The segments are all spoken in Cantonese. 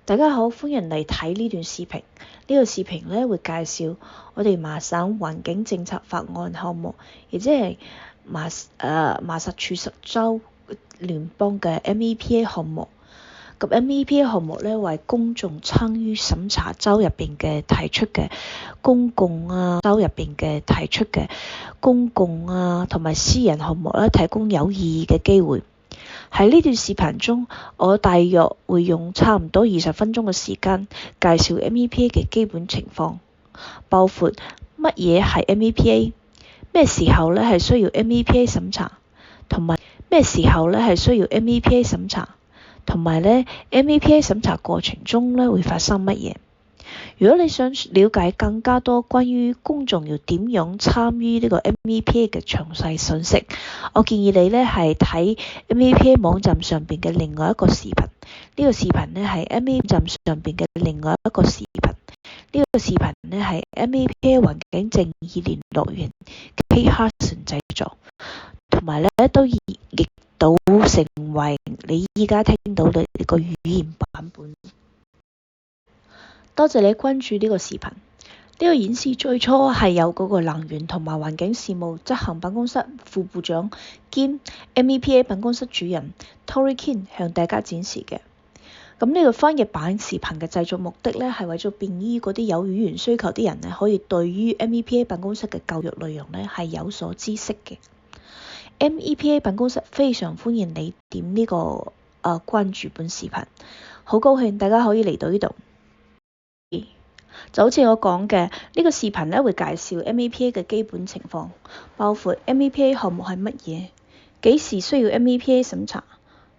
大家好，歡迎嚟睇呢段視頻。呢個視頻咧會介紹我哋麻省環境政策法案項目，亦即係麻薩諸塞州聯邦嘅 MEPA 項目。咁 MEPA 項目咧為公眾參與審查州入邊嘅提出嘅公共州入邊嘅提出嘅公共同埋私人項目咧提供有意義嘅機會。喺呢段視頻中，我大約會用差唔多20分鐘嘅時間介紹 MEPA 嘅基本情況，包括乜嘢係 MEPA， 咩時候咧係需要 MEPA 審查，同埋咩時候咧係需要 MEPA 審查，同埋咧 MEPA 審查過程中咧會發生乜嘢。如果你想了解更加多關於公眾要點樣參與呢個 MEPA 嘅詳細信息，我建議你咧係睇 MEPA 網站上邊嘅另外一個視頻。呢個視頻咧係 MEPA 網站上邊嘅另外一個視頻。呢個視頻咧係 MEPA 環境正義聯絡員 Kate Hudson 製作，同埋咧都譯到成為你依家聽到嘅呢個語言版本。多謝你關注呢個視頻。呢個演示最初係由嗰個能源同埋環境事務執行辦公室副部長兼 MEPA 辦公室主任 Tory King 向大家展示嘅。咁呢個翻譯版視頻嘅製作目的咧係為咗便於嗰啲有語言需求啲人咧可以對於 MEPA 辦公室嘅教育內容咧係有所知識嘅。MEPA 辦公室非常歡迎你點呢個關注本視頻，好高興大家可以嚟到呢度。就好似我講嘅，呢個視頻咧會介紹 MEPA 嘅基本情況，包括 MEPA 項目係乜嘢，幾時需要 MEPA 審查，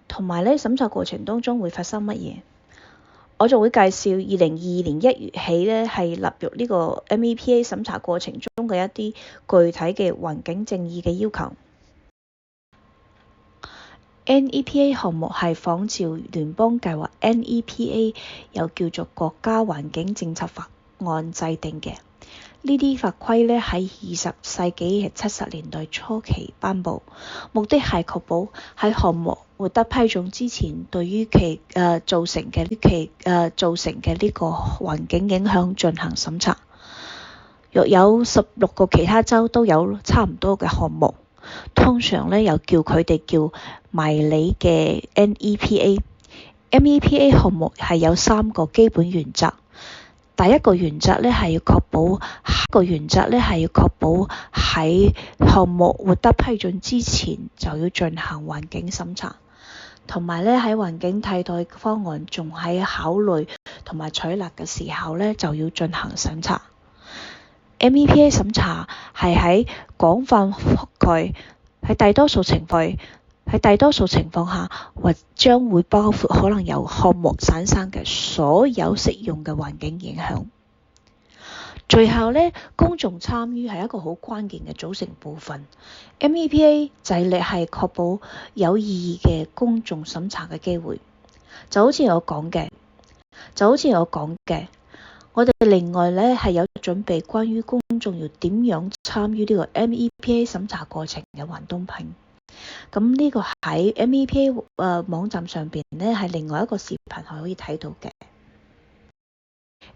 同埋咧審查過程當中會發生乜嘢。我仲會介紹2022年1月起咧係納入呢個 MEPA 審查過程中嘅一啲具體嘅環境正義嘅要求。NEPA 項目係仿照聯邦計劃 NEPA， 又叫做國家環境政策法案制定嘅。呢啲法規咧喺20世紀70年代初期頒布，目的係確保喺項目獲得批准之前，對於其造成嘅呢個環境影響進行審查。約有16個其他州都有差唔多嘅項目。通常咧又叫佢哋叫迷你嘅 NEPA。MEPA 項目係有3個基本原則。第一個原則咧係要確保喺項目獲得批准之前就要進行環境審查，同埋咧喺環境替代方案仲喺考慮同埋採納嘅時候咧就要進行審查。MEPA 審查係喺廣泛覆蓋，喺大多數情況下，或將會包括可能由項目產生嘅所有適用嘅環境影響。最後咧，公眾參與係一個好關鍵嘅組成部分。MEPA 致力係確保有意義嘅公眾審查嘅機會。就好似我講嘅，我哋另外咧係有準備關於公眾要點樣參與呢個 MEPA 審查過程嘅幻燈片。咁呢個喺 MEPA 網站上邊咧係另外一個視頻係可以睇到嘅。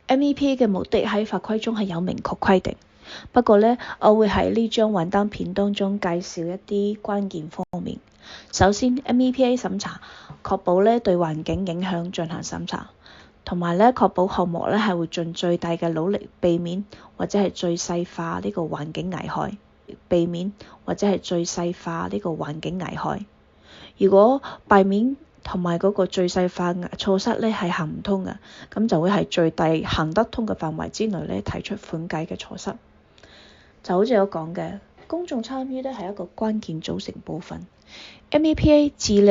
MEPA 嘅目的喺法規中係有明確規定，不過咧我會喺呢張幻燈片當中介紹一啲關鍵方面。首先 MEPA 審查確保咧對環境影響進行審查，同埋咧確保項目咧係會盡最大嘅努力避免或者係最細化呢個環境危害。如果避免同埋嗰個最細化措施咧係行唔通嘅，咁就會係最大行得通嘅範圍之內咧提出緩解嘅措施。就好似我講嘅，公眾參與咧係一個關鍵組成部分。MEPA 致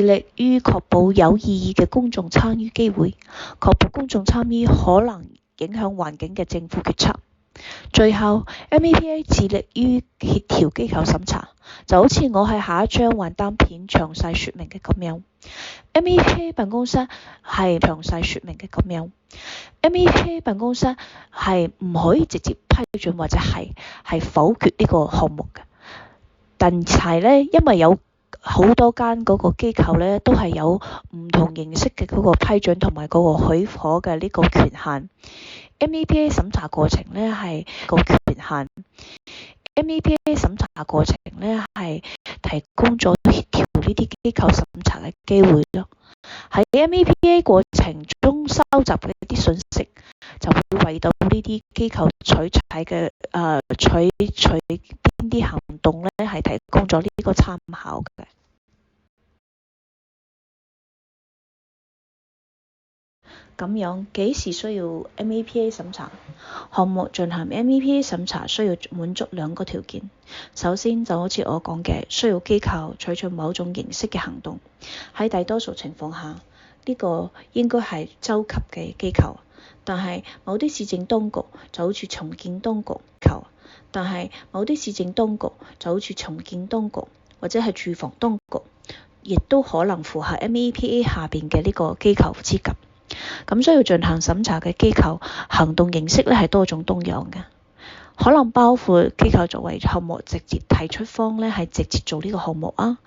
力於確保有意義嘅公眾參與機會，確保公眾參與可能影響環境嘅政府決策。最後 MEPA 致力於協調機構審查，就好似我喺下一張幻燈片詳細說明嘅咁樣。MEPA 辦公室係唔可以直接批准或者係否決呢個項目嘅，但係咧因為有好多間嗰個機構咧都係有唔同形式嘅嗰個批准同埋嗰個許可嘅呢個權限。MEPA 審查過程咧係個權限。MEPA 審查過程咧係提供咗協調呢啲機構審查嘅機會咯。喺 MEPA 過程中收集嘅一啲信息，就會為到呢啲機構取邊啲行動咧係提供咗呢個參考嘅。咁樣幾時需要 MEPA 審查？項目進行 MEPA 審查需要滿足兩個條件。首先就好似我講嘅，需要機構採取某種形式嘅行動。喺大多數情況下，呢個應該係州級嘅機構，但係某啲市政當局就好似重建當局或者係住房當局，亦都可能符合 MEPA 下邊嘅呢個機構資格。咁需要進行審查嘅機構行動形式咧係多種多樣嘅，可能包括機構作為項目直接提出方咧係直接做呢個項目啊，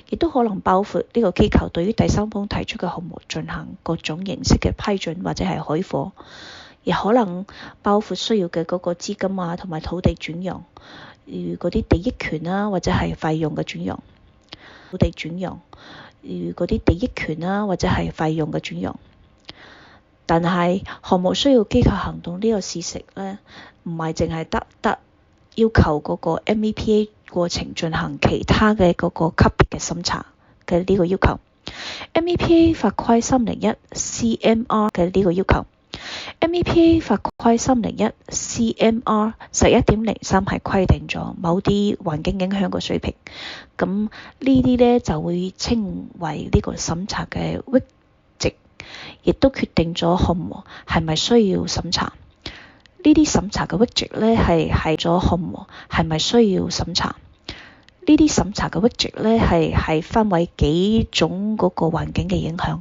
亦都可能包括呢個機構對於第三方提出嘅項目進行各種形式嘅批准或者係許可，亦可能包括需要嘅嗰個資金啊同埋土地轉讓，如嗰啲地益權啊或者係費用嘅轉讓。但係項目需要機構行動呢個事實咧，唔係淨係得要求嗰個 MEPA 過程進行其他嘅嗰個級別嘅審查嘅呢個要求。MEPA 法規301 CMR 嘅呢個要求。MEPA 法規301 CMR 11.03係規定咗某啲環境影響嘅水平，咁呢啲咧就會稱為呢個審查嘅閾值，亦都決定咗項目係咪需要審查。呢啲審查嘅閾值咧係咗項目係咪需要審查。呢啲審查嘅閾值咧係分為幾種嗰個環境嘅影響，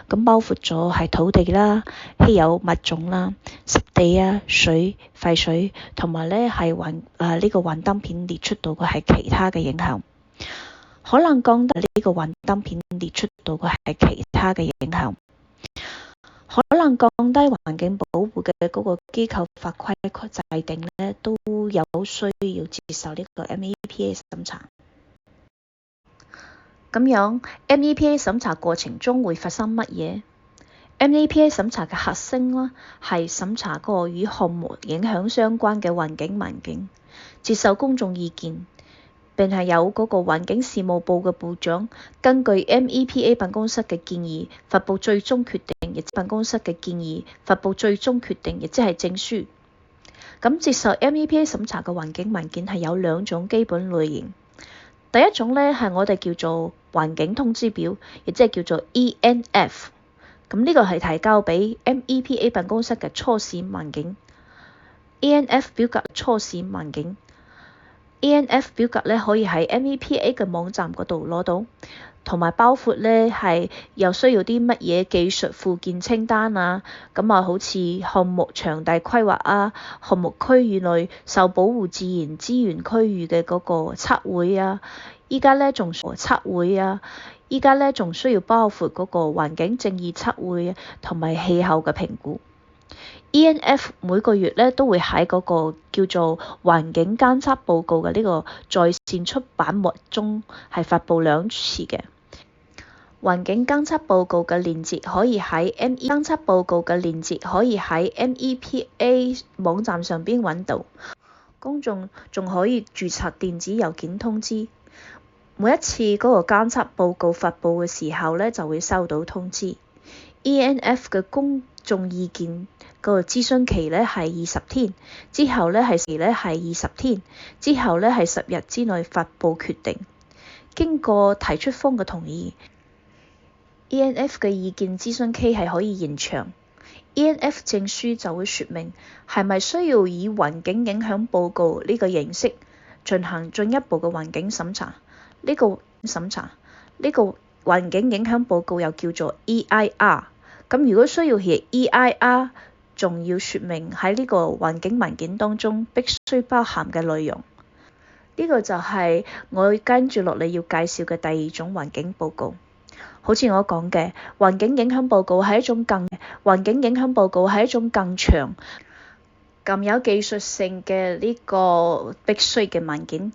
咁包括咗係土地啦、稀有物種啦、濕地啊、水、廢水，同埋咧係呢個幻燈片列出到嘅係其他嘅影響。可能降低呢個幻燈片列出到嘅係其他嘅影響。可能降低環境保護嘅嗰個機構法規制定咧，都有需要接受呢個 MEPA 審查。咁樣 MEPA 審查過程中會發生乜嘢？MEPA 審查嘅核心啦，係審查嗰個與項目影響相關嘅環境，接受公眾意見，並係有嗰個環境事務部嘅部長根據 MEPA 辦公室嘅建議發布最終決定，亦即係證書。咁接受 MEPA 審查嘅環境文件係有兩種基本類型。第一種咧係我哋叫做環境通知表，亦即係叫做 ENF。咁呢個係提交俾 MEPA 辦公室嘅初始文件。ENF 表格初始文件。ENF 表格咧可以喺 MEPA 嘅網站嗰度攞到，同埋包括咧係又需要啲乜嘢技術附件清單啊，咁啊好似項目場地規劃啊、項目區域內受保護自然資源區域嘅嗰個測繪啊，依家咧仲需要包括嗰個環境正義測繪同埋氣候嘅評估。ENF 每個月咧都會喺嗰個叫做環境監測報告嘅呢個在線出版物中係發布2次嘅。環境監測報告嘅連結可以喺 MEPA 網站上邊揾到，公眾仲可以註冊電子郵件通知。每一次嗰個監測報告發布嘅時候咧，就會收到通知。ENF 嘅公眾意見嗰個諮詢期咧係20天，之後咧係20天，之後咧係10日之內發布決定。經過提出方嘅同意， ENF 嘅意見諮詢期係可以延長。ENF 證書就會説明係咪需要以環境影響報告呢個形式進行進一步嘅環境審查。呢個環境影響報告又叫做 EIR。咁如果需要係 EIR 仲要説明喺呢個環境文件當中必須包含嘅內容。呢個就係我跟住落嚟要介紹嘅第二種環境報告。好似我講嘅，環境影響報告係一種更長、更有技術性嘅呢個必須嘅文件。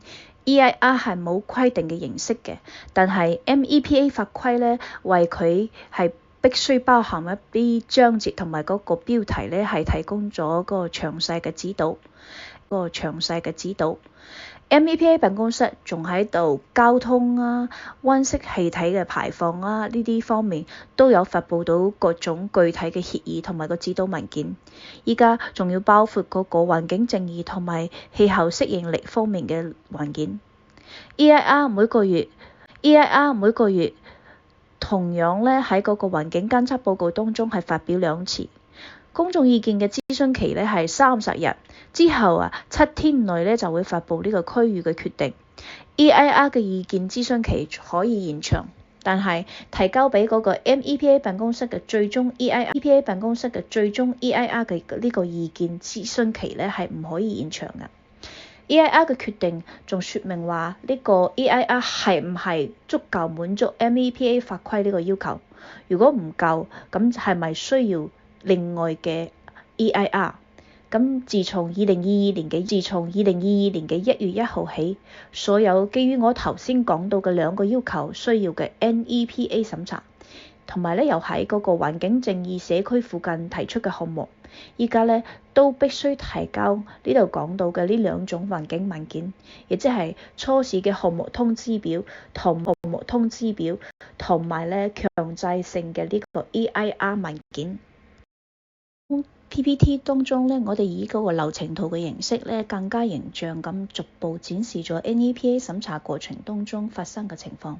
EIR 係冇規定嘅形式嘅，但係 MEPA 法規呢，為佢係必須包含一啲章節同埋嗰個標題呢，係提供咗個詳細嘅指導。MEPA 辦公室仲喺度交通啊、溫室氣體嘅排放啊呢啲方面都有發布到各種具體嘅協議同埋個指導文件。依家仲要包括嗰個環境正義同埋氣候適應力方面嘅文件。EIR 每個月同樣咧喺嗰個環境監測報告當中係發表2次。公眾意見嘅諮詢期咧係30日，之後7天內咧就會發布呢個區域嘅決定。EIR 嘅意見諮詢期可以延長，但係提交俾嗰個 MEPA 辦公室嘅最終 EIR 嘅呢個意見諮詢期咧係唔可以延長嘅。EIR 嘅決定仲説明話呢個 EIR 係唔係足夠滿足 MEPA 法規呢個要求？如果唔夠，咁係咪需要另外嘅 EIR？ 咁自從2022年嘅1月1號起，所有基於我頭先講到嘅2個要求需要嘅 NEPA 審查，同埋又喺嗰個環境正義社區附近提出嘅項目，依家都必須提交呢度講到嘅呢2種環境文件，亦即係初始嘅項目通知表同埋強制性嘅呢個 EIR 文件。PPT 當中我哋以嗰個流程圖嘅形式更加形象咁逐步展示咗 NEPA 審查過程當中發生嘅情況。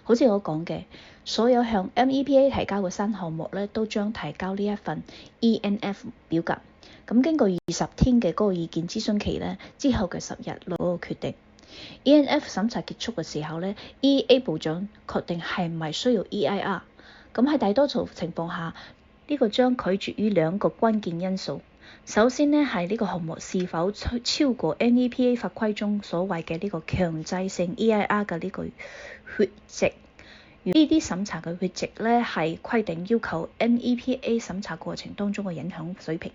好似我講嘅，所有向 MEPA 提交嘅新項目都將提交呢一份 ENF 表格。咁經過20天嘅嗰個意見諮詢期之後嘅10日攞個決定。ENF 審查結束嘅時候EA 部長確定係唔係需要 EIR。咁喺大多數情況下，呢個將拒絕於2個關鍵因素。首先係呢個項目是否超過 NEPA 法規中所謂嘅呢個強制性 EIR 嘅呢個血值。呢啲審查嘅血值係規定要求 NEPA 審查過程當中嘅影響水平。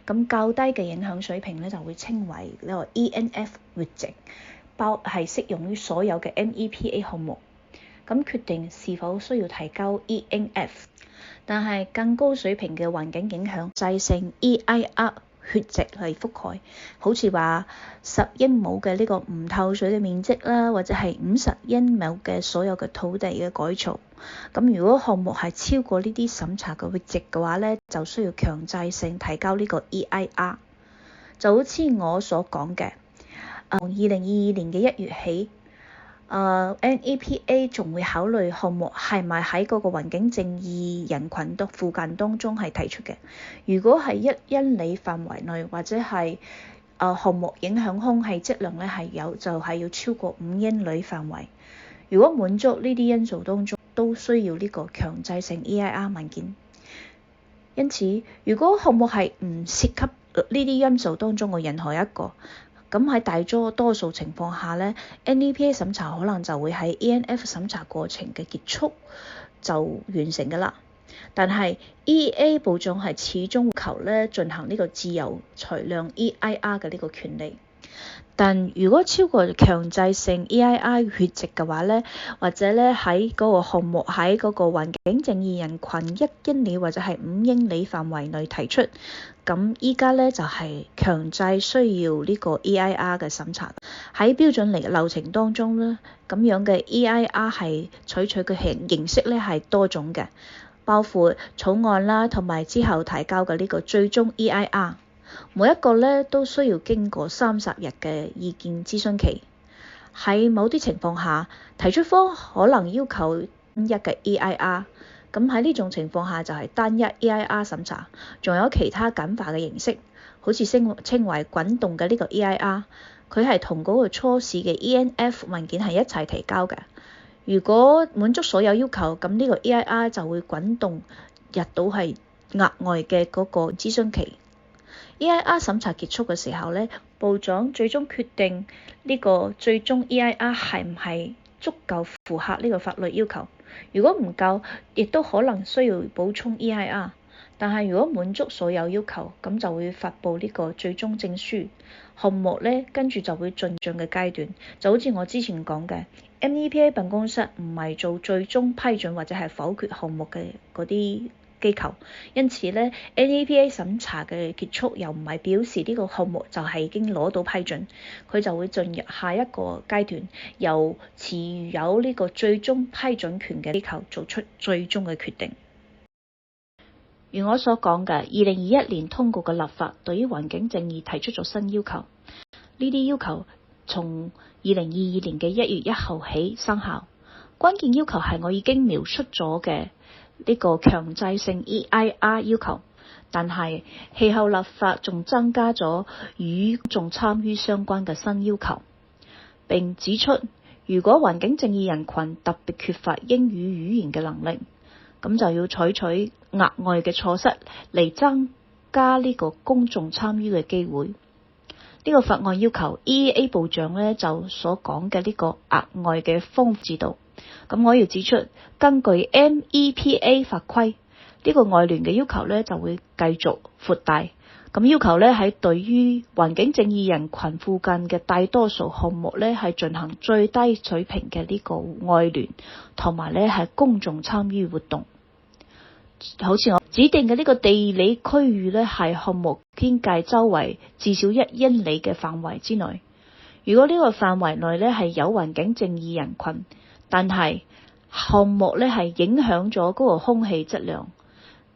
咁較低嘅影響水平就會稱為呢個 ENF 血值，係適用於所有嘅 NEPA 項目。咁決定是否需要提交 ENF。但係更高水平嘅環境影響制性 EIR 血值嚟覆蓋，好似話10英畝嘅呢個唔透水嘅面積啦，或者係50英畝嘅所有嘅土地嘅改造。咁如果項目係超過呢啲審查嘅血值嘅話就需要強制性提交呢個 EIR。就好似我所講嘅，2022年嘅1月起。NEPA 仲會考慮項目係咪喺嗰個環境正義人群附近當中係提出嘅。如果係1英里範圍內，或者係項目影響空氣質量就係要超過5英里範圍。如果滿足呢啲因素當中，都需要呢個強制性 EIR 文件。因此，如果項目係唔涉及呢啲因素當中嘅任何一個，咁喺大多數情況下NEPA 審查可能就會喺 ENF 審查過程嘅結束就完成㗎啦。但係 EA 部長係始終求進行呢個自由裁量 EIR 嘅呢個權利。但如果超過強制性 EIR 血值嘅話或者喺嗰個項目喺嗰個環境正義人群1英里或者係5英里範圍內提出，咁依家就係強制需要呢個 EIR 嘅審查。喺標準流程當中咁樣嘅 EIR 係採取嘅形式係多種嘅，包括草案啦，同埋之後提交嘅呢個最終 EIR。每一個都需要經過30日嘅意見諮詢期。喺某啲情況下，提出方可能要求單一嘅 EIR。咁喺呢種情況下就係單一 EIR 審查。仲有其他簡化嘅形式，好似稱為滾動嘅呢個 EIR， 佢係同嗰個初始嘅 ENF 文件係一齊提交嘅。如果滿足所有要求，咁呢個 EIR 就會滾動入到係額外嘅嗰個諮詢期。EIR 審查結束嘅時候呢，部長最終決定呢個最終 EIR 係唔係足夠符合呢個法律要求。如果唔夠，亦都可能需要補充 EIR。但係如果滿足所有要求，咁就會發布呢個最終證書。項目呢，跟住就會進入嘅階段，就好似我之前講嘅 NEPA 辦公室唔係做最終批准或者係否決項目嘅嗰啲機構，因此呢 NEPA 審查嘅結束又唔係表示呢個項目就係已經攞到批准，佢就會進入下一個階段，由持有呢個最終批准權嘅機構做出最終嘅決定。如我所講嘅，2021年通過嘅立法對於環境正義提出咗新要求，呢啲要求從2022年嘅1月1號起生效。關鍵要求係我已經描述咗嘅呢個強制性 EIR 要求，但係氣候立法仲增加咗與公眾參與相關嘅新要求，並指出如果環境正義人群特別缺乏英語語言嘅能力，咁就要採取額外嘅措施嚟增加呢個公眾參與嘅機會。呢個法案要求 EEA 部長呢就所講嘅呢個額外嘅豐富制度。咁我要指出，根據 MEPA 法規，呢個外聯嘅要求呢就會繼續擴大。咁要求呢喺對於環境正義人群附近嘅大多數項目呢係進行最低水平嘅呢個外聯，同埋呢係公眾參與活動。好似我指定嘅呢個地理區域呢係項目邊界周圍至少1英里嘅範圍之內。如果呢個範圍內呢係有環境正義人群，但係項目呢係影響咗嗰個空氣質量，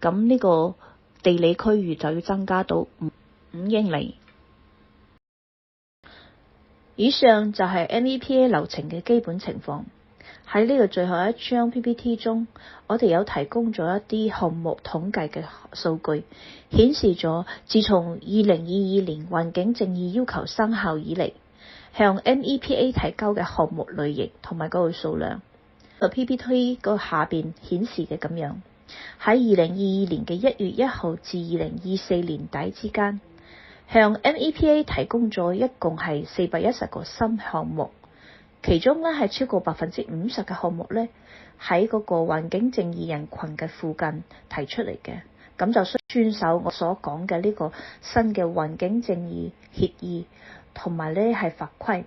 咁呢個地理區域就要增加到5英里。以上就係 MEPA 流程嘅基本情況。喺呢個最後一張 PPT 中，我哋有提供咗一啲項目統計嘅數據，顯示咗自從2022年環境正義要求生效以嚟，向 MEPA 提交嘅項目類型同埋嗰個數量。個 PPT 個下邊顯示嘅咁樣，喺2022年嘅1月1號至2024年底之間，向 MEPA 提供咗一共係410個新項目。其中呢係超過50%嘅項目呢喺嗰個環境正義人群嘅附近提出嚟嘅，咁就需遵守我所講嘅呢個新嘅環境正義協議同埋呢係法規，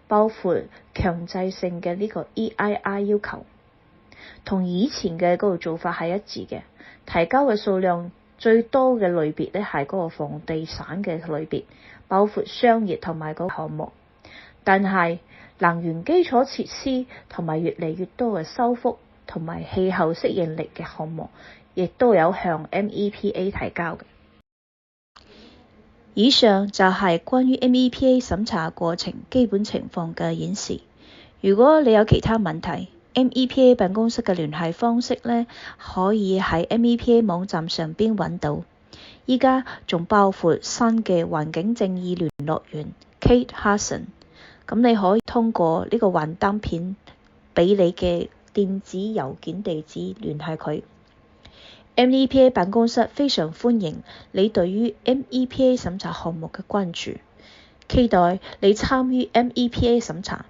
包括強制性嘅呢個 EIR 要求，同以前嘅嗰個做法係一致嘅。提交嘅數量最多嘅類別呢係嗰個房地產嘅類別，包括商業同埋嗰個項目，但係能源基礎設施同埋越嚟越多嘅修復同埋氣候適應力嘅項目，亦都有向 MEPA 提交嘅。以上就係關於 MEPA 審查過程基本情況嘅演示。如果你有其他問題， MEPA 辦公室嘅聯繫方式呢，可以喺 MEPA 網站上邊揾到。依家仲包括新嘅環境正義聯絡員 Kate Hudson。咁你可以通過呢個幻燈片俾你嘅電子郵件地址聯繫佢。MEPA 辦公室非常歡迎你對於 MEPA 審查項目嘅關注，期待你參與 MEPA 審查。